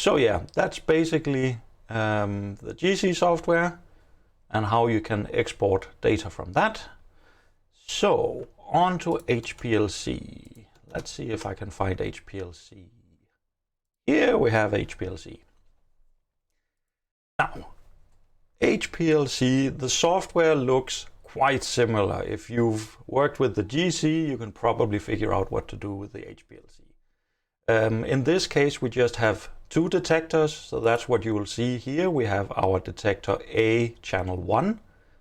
So yeah, that's basically the GC software and how you can export data from that. So on to HPLC. Let's see if I can find HPLC. Here we have HPLC. Now, HPLC, the software looks quite similar. If you've worked with the GC, you can probably figure out what to do with the HPLC. In this case, we just have two detectors, so that's what you will see here. We have our detector A channel 1,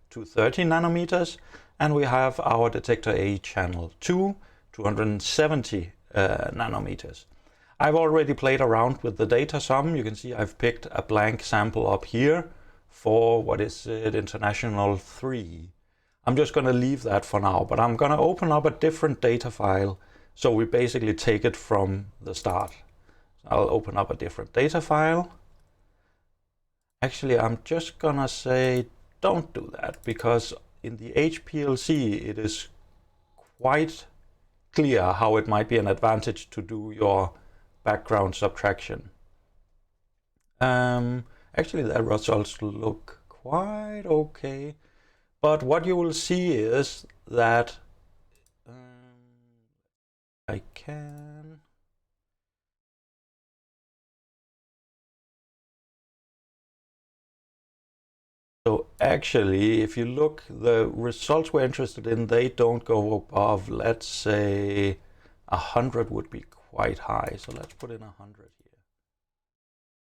230 nanometers, and we have our detector A channel 2, 270 nanometers. I've already played around with the data some. You can see I've picked a blank sample up here for, what is it, international 3. I'm just going to leave that for now, but I'm going to open up a different data file, so we basically take it from the start. So I'll open up a different data file. Actually, I'm just going to say don't do that, because in the HPLC it is quite clear how it might be an advantage to do your background subtraction. Actually, the results look quite okay, but what you will see is that I can so actually, if you look, the results we're interested in, they don't go above, let's say 100 would be quite high. So let's put in 100 here.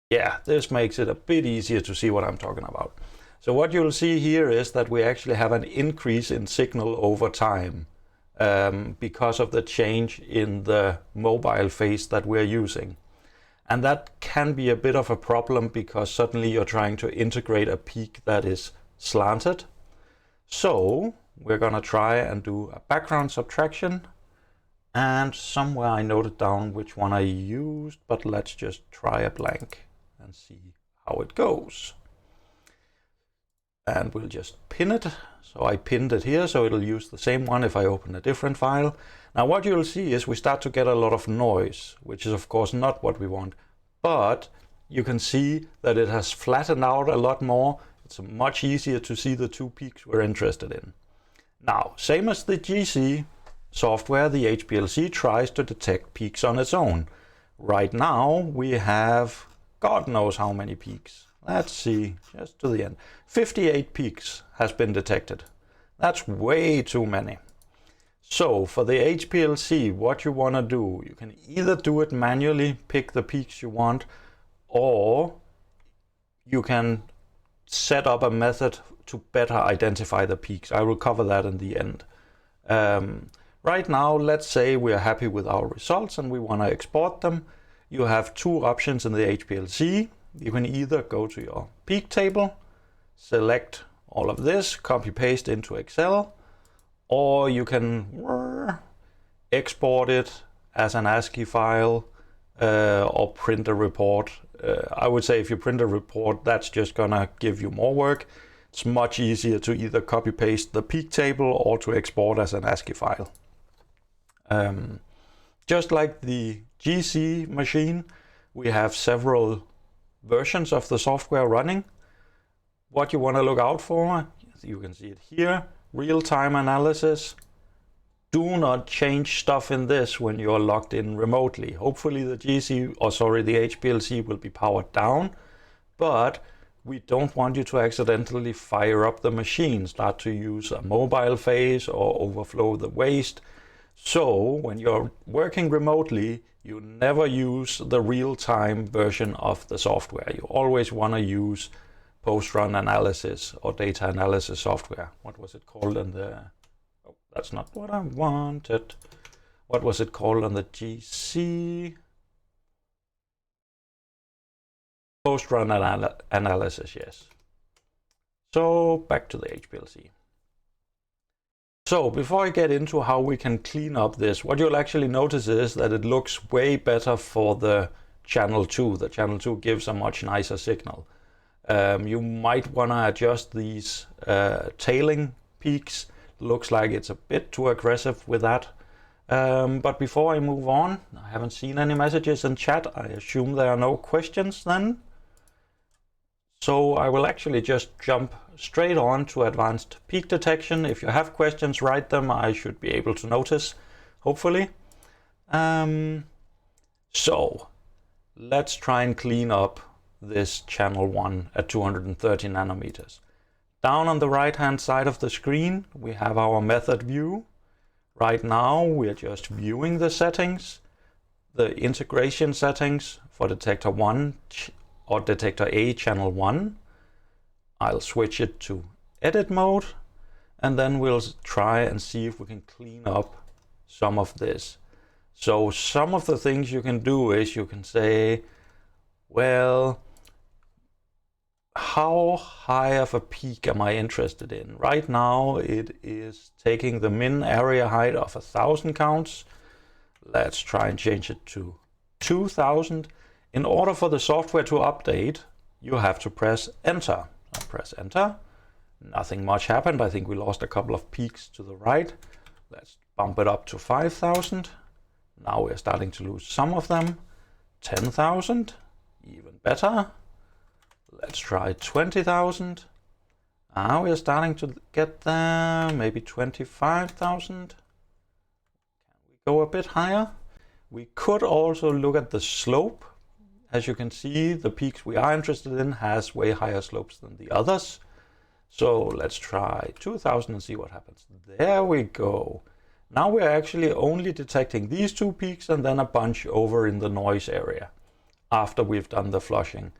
Yeah, this makes it a bit easier to see what I'm talking about. So what you'll see here is that we actually have an increase in signal over time because of the change in the mobile phase that we're using. And that can be a bit of a problem because suddenly you're trying to integrate a peak that is slanted. So we're going to try and do a background subtraction. And somewhere I noted down which one I used, but let's just try a blank and see how it goes. And we'll just pin it. So I pinned it here, so it'll use the same one if I open a different file. Now what you'll see is we start to get a lot of noise, which is of course not what we want, but you can see that it has flattened out a lot more. It's much easier to see the two peaks we're interested in. Now, same as the GC software, the HPLC tries to detect peaks on its own. Right now we have God knows how many peaks. Let's see, just to the end. 58 peaks has been detected. That's way too many. So for the HPLC, what you want to do, you can either do it manually, pick the peaks you want, or you can set up a method to better identify the peaks. I will cover that in the end. Right now, let's say we are happy with our results and we want to export them. You have two options in the HPLC. You can either go to your peak table, select all of this, copy paste into Excel, or you can export it as an ASCII file or print a report. I would say if you print a report, that's just gonna give you more work. It's much easier to either copy paste the peak table or to export as an ASCII file. Just like the GC machine, we have several versions of the software running. What you want to look out for, you can see it here, real-time analysis. Do not change stuff in this when you're logged in remotely. Hopefully the the HPLC will be powered down, but we don't want you to accidentally fire up the machine, start to use a mobile phase or overflow the waste. So when you're working remotely, you never use the real-time version of the software. You always want to use post-run analysis or data analysis software. What was it called in the... Oh, that's not what I wanted. What was it called on the GC? Post-run analysis, yes. So back to the HPLC. So before I get into how we can clean up this, what you'll actually notice is that it looks way better for the channel 2. The channel 2 gives a much nicer signal. You might want to adjust these tailing peaks. Looks like it's a bit too aggressive with that. But before I move on, I haven't seen any messages in chat. I assume there are no questions then. So I will actually just jump straight on to advanced peak detection. If you have questions, write them. I should be able to notice, hopefully. So let's try and clean up this channel 1 at 230 nanometers. Down on the right hand side of the screen, we have our method view. Right now, we're just viewing the settings, the integration settings for detector 1 or detector A channel 1. I'll switch it to edit mode, and then we'll try and see if we can clean up some of this. So some of the things you can do is you can say, well, how high of a peak am I interested in? Right now it is taking the min area height of 1000 counts. Let's try and change it to 2000. In order for the software to update, you have to press enter. I press enter. Nothing much happened. I think we lost a couple of peaks to the right. Let's bump it up to 5000. Now we're starting to lose some of them. 10,000, even better. Let's try 20,000. Now we're starting to get there, maybe 25,000. Can we go a bit higher? We could also look at the slope. As you can see, the peaks we are interested in has way higher slopes than the others. So let's try 2,000 and see what happens. There we go. Now we're actually only detecting these two peaks and then a bunch over in the noise area after we've done the flushing.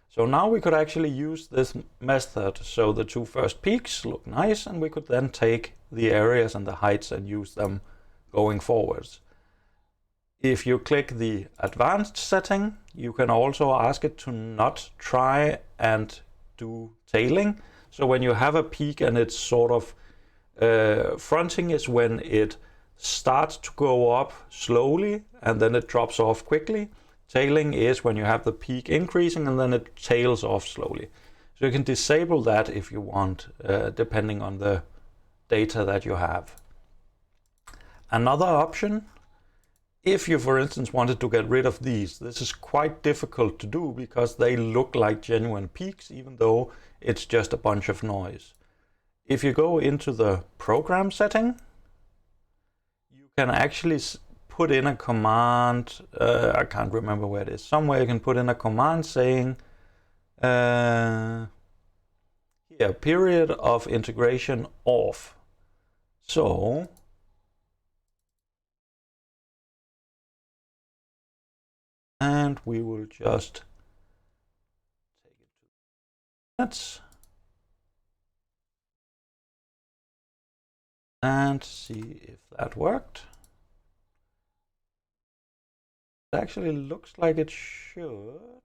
So now we could actually use this method. So the two first peaks look nice, and we could then take the areas and the heights and use them going forwards. If you click the advanced setting, you can also ask it to not try and do tailing. So when you have a peak and it's sort of fronting is when it starts to go up slowly and then it drops off quickly. Tailing is when you have the peak increasing and then it tails off slowly. So you can disable that if you want, depending on the data that you have. Another option, if you, for instance, wanted to get rid of these, this is quite difficult to do because they look like genuine peaks, even though it's just a bunch of noise. If you go into the program setting, you can actually put in a command, I can't remember where it is, somewhere you can put in a command saying, here, period of integration off. So, and we will just take it to minutes and see if that worked. It actually looks like it should.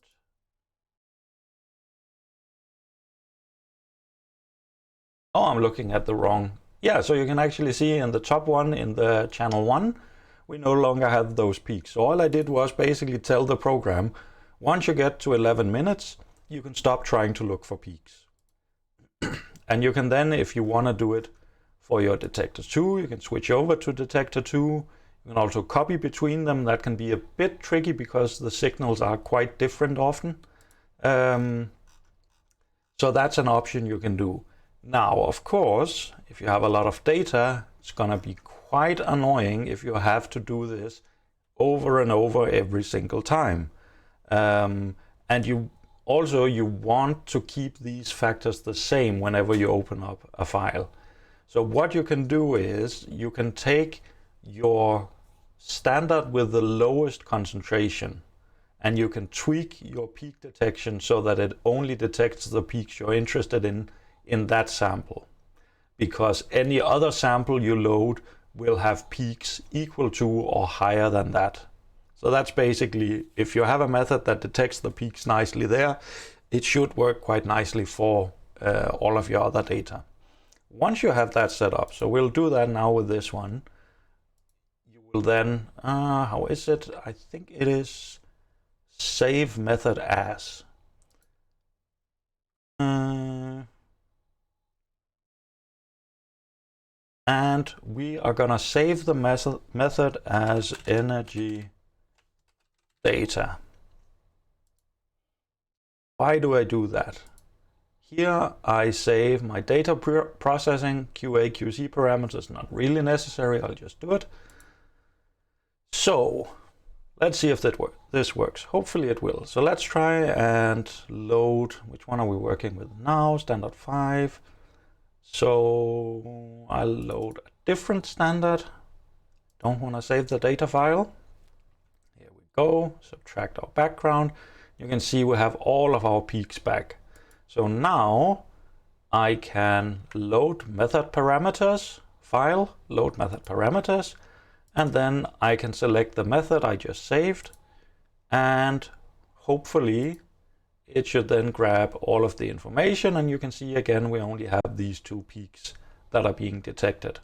Oh, I'm looking at the wrong. Yeah, so you can actually see in the top one, in the channel 1, we no longer have those peaks. So all I did was basically tell the program, once you get to 11 minutes, you can stop trying to look for peaks. And you can then, if you want to do it for your detector 2, you can switch over to detector 2. You can also copy between them. That can be a bit tricky because the signals are quite different often. So that's an option you can do. Now, of course, if you have a lot of data, it's going to be quite annoying if you have to do this over and over every single time. And you want to keep these factors the same whenever you open up a file. So what you can do is you can take your standard with the lowest concentration and you can tweak your peak detection so that it only detects the peaks you're interested in that sample, because any other sample you load will have peaks equal to or higher than that. So that's basically, if you have a method that detects the peaks nicely there, it should work quite nicely for all of your other data. Once you have that set up, so we'll do that now with this one, you will then, how is it? I think it is save method as. and we are gonna save the method as energy data. Why do I do that? Here I save my data processing, QA, QC parameters, not really necessary, I'll just do it. So let's see if this works. Hopefully it will. So let's try and load, which one are we working with now? Standard 5. So I'll load a different standard. Don't want to save the data file. Here we go, subtract our background. You can see we have all of our peaks back. So now I can load method parameters, file, load method parameters, and then I can select the method I just saved, and hopefully it should then grab all of the information, and you can see again we only have these 2 peaks that are being detected.